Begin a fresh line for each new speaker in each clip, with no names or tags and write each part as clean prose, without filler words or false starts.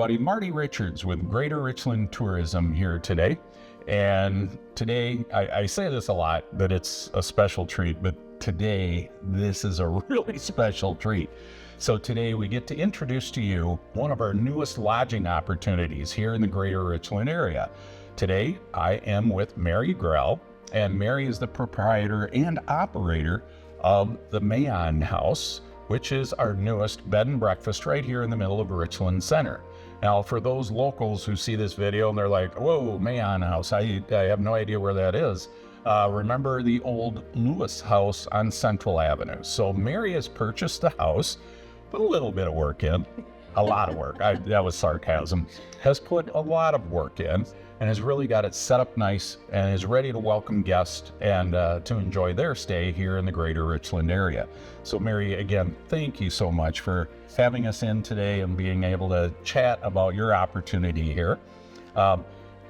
everybody. Marty Richards with Greater Richland Tourism here today. And today, I say this a lot, that it's a special treat, but today, this is a really special treat. So today we get to introduce to you one of our newest lodging opportunities here in the Greater Richland area. Today, I am with Mary Grell, and Mary is the proprietor and operator of the Mayon House, which is our newest bed and breakfast right here in the middle of Richland Center. Now, for those locals who see this video and they're like, whoa, Mayon House, I have no idea where that is. Remember the old Lewis House on Central Avenue. So Mary has purchased the house, put a little bit of work in, a lot of work, that was sarcasm, has put a lot of work in, and has really got it set up nice and is ready to welcome guests and to enjoy their stay here in the Greater Richland area. So Mary, again, thank you so much for having us in today and being able to chat about your opportunity here.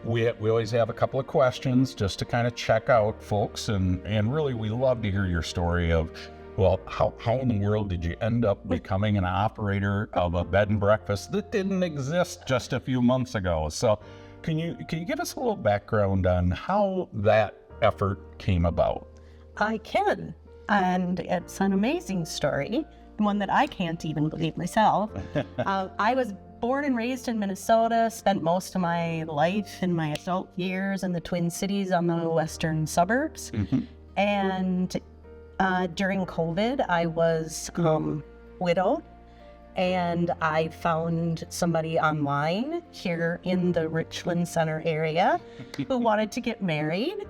We always have a couple of questions just to kind of check out folks, and really we love to hear your story of, well, how in the world did you end up becoming an operator of a bed and breakfast that didn't exist just a few months ago? So can you give us a little background on how that effort came about?
I can, and it's an amazing story, one that I can't even believe myself. I was born and raised in Minnesota, spent most of my life in my adult years in the Twin Cities on the western suburbs. Mm-hmm. And during COVID, I was widowed, and I found somebody online here in the Richland Center area who wanted to get married.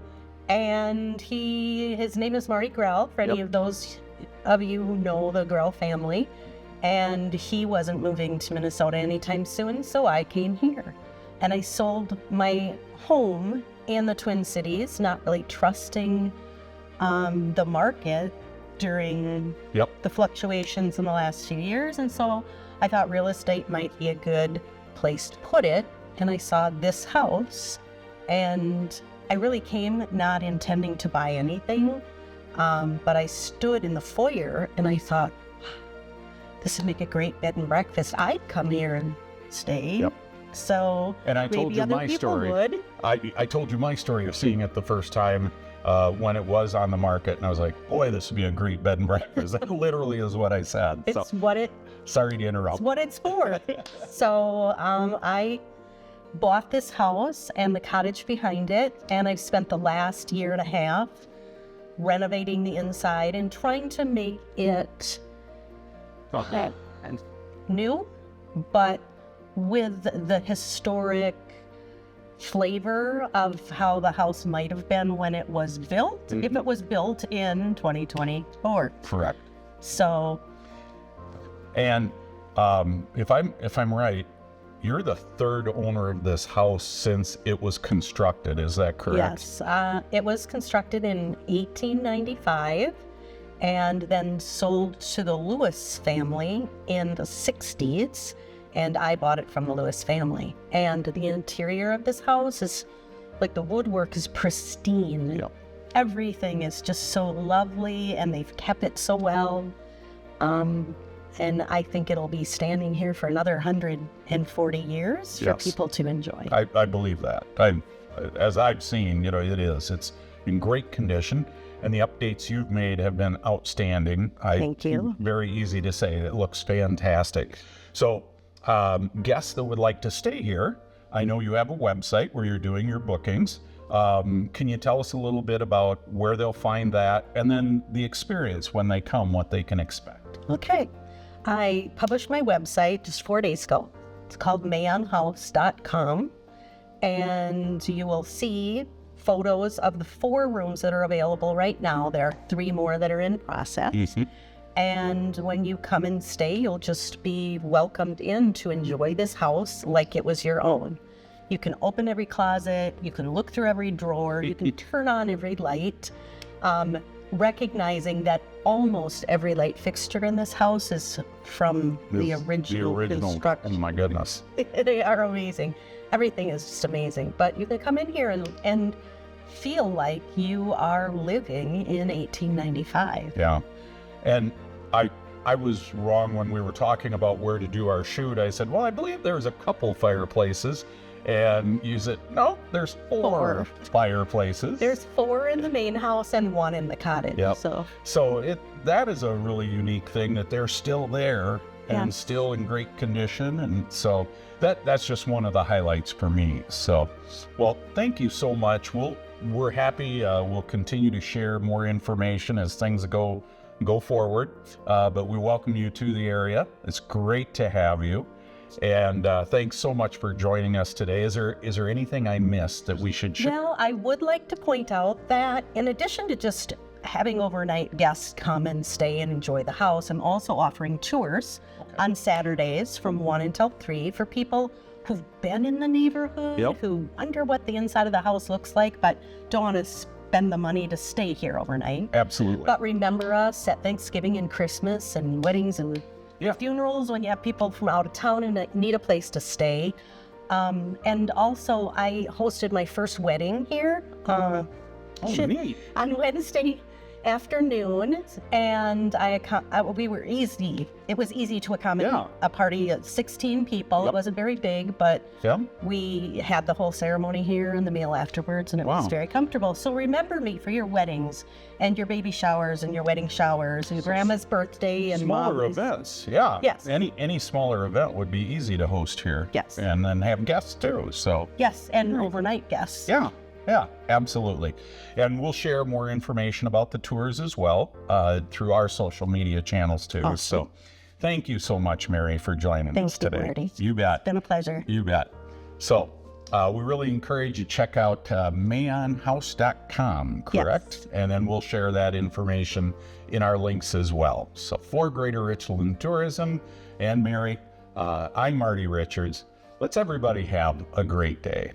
And his name is Marty Grell, for any of those of you who know the Grell family. And he wasn't moving to Minnesota anytime soon, so I came here. And I sold my home in the Twin Cities, not really trusting the market during the fluctuations in the last few years. And so I thought real estate might be a good place to put it. And I saw this house, and I really came not intending to buy anything. But I stood in the foyer and I thought, this would make a great bed and breakfast. I'd come here and stay. Yep. So
and I told you my story. I told you my story of seeing it the first time when it was on the market, and I was like, boy, this would be a great bed and breakfast. That literally is what I said. Sorry to interrupt.
It's what it's for. So I bought this house and the cottage behind it, and I've spent the last year and a half renovating the inside and trying to make it new, but with the historic flavor of how the house might have been when it was built, if it was built in 2024.
Correct.
So,
and if I'm right, you're the third owner of this house since it was constructed. Is that correct?
Yes. It was constructed in 1895 and then sold to the Lewis family in the 60s. And I bought it from the Lewis family. And the interior of this house is, like, the woodwork is pristine. Yep. Everything is just so lovely, and they've kept it so well. And I think it'll be standing here for another 140 years for people to enjoy.
I believe that. As I've seen, it is. It's in great condition, and the updates you've made have been outstanding.
Thank you.
Very easy to say. It looks fantastic. So guests that would like to stay here, I know you have a website where you're doing your bookings. Can you tell us a little bit about where they'll find that, and then the experience when they come, what they can expect?
Okay. I published my website just 4 days ago. It's called mayonhouse.com, and you will see photos of the 4 rooms that are available right now. There are 3 more that are in process. Mm-hmm. And when you come and stay, you'll just be welcomed in to enjoy this house like it was your own. You can open every closet, you can look through every drawer, you can turn on every light, recognizing that almost every light fixture in this house is from the original construction.
Oh my goodness.
They are amazing. Everything is just amazing. But you can come in here and feel like you are living in 1895.
Yeah. And I was wrong when we were talking about where to do our shoot. I said, well, I believe there's a couple fireplaces. And you said, no, there's four fireplaces.
There's 4 in the main house and 1 in the cottage.
Yep.
So
that is a really unique thing that they're still there and still in great condition. And so that's just one of the highlights for me. So, well, thank you so much. We're happy. We'll continue to share more information as things go forward. But we welcome you to the area. It's great to have you. And thanks so much for joining us today. Is there anything I missed that we should share?
Well, I would like to point out that in addition to just having overnight guests come and stay and enjoy the house, I'm also offering tours on Saturdays from 1 until 3 for people who've been in the neighborhood, who wonder what the inside of the house looks like, but don't want to spend the money to stay here overnight.
Absolutely.
But remember us at Thanksgiving and Christmas and weddings and funerals when you have people from out of town and need a place to stay. And also, I hosted my first wedding here
Neat.
on Wednesday afternoon, and it was easy to accommodate a party of 16 people. It wasn't very big, but we had the whole ceremony here and the meal afterwards, and it was very comfortable. So remember me for your weddings and your baby showers and your wedding showers and grandma's birthday and
smaller
mom's
events. Yes. Any smaller event would be easy to host here.
Yes.
And then have guests too. So
yes, and overnight guests.
Yeah, absolutely. And we'll share more information about the tours as well through our social media channels too.
Awesome.
So thank you so much, Mary, for joining us today.
Thank you, Marty.
You bet.
It's been a pleasure.
You bet. So we really encourage you to check out mayonhouse.com, correct?
Yes.
And then we'll share that information in our links as well. So for Greater Richland Tourism and Mary, I'm Marty Richards. Let's everybody have a great day.